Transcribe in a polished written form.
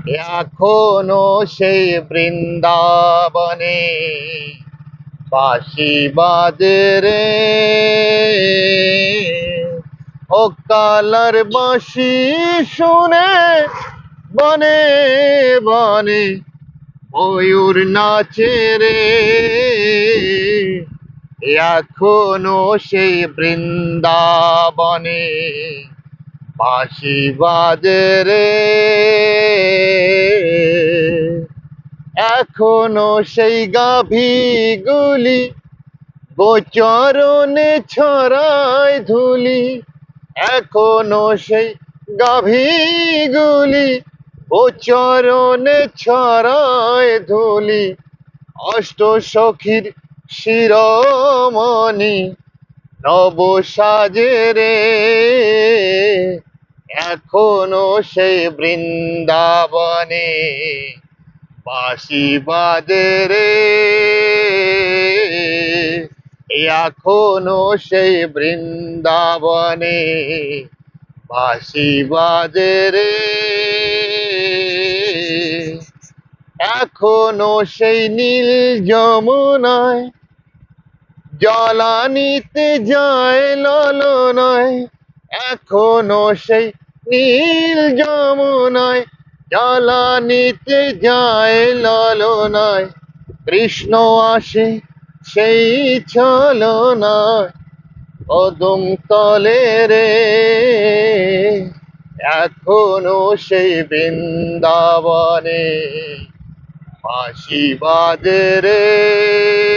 এখনো সেই বৃন্দাবনে বাঁশি বাজে রে। ও কালার বাঁশি শুনে বনে বনে ময়ূর নাচে রে। এখনো সেই বৃন্দাবনে বাঁশি বাজে রে। এখনো সেই গাভীগুলি গোচরণে ছড়ায় ধুলি। এখনো সেই গাভীগুলি গোচরণে ছড়ায় ধুলি। অষ্ট সখীর শিরোমণি নব সাজে রে। এখনো সেই বৃন্দাবনে বাঁশি বাজে রে। এখনো সেই বৃন্দাবনে বাঁশি বাজে রে। এখনো সেই নীল যমুনায় জলানিতে যায় ললনায়। এখনো সেই নীল যমুনায় জলানিতে যায় ললনায়। কৃষ্ণ আসে সেই ছলনায় কদম তলে রে। এখনো সেই বৃন্দাবনে বাঁশি বাজে রে।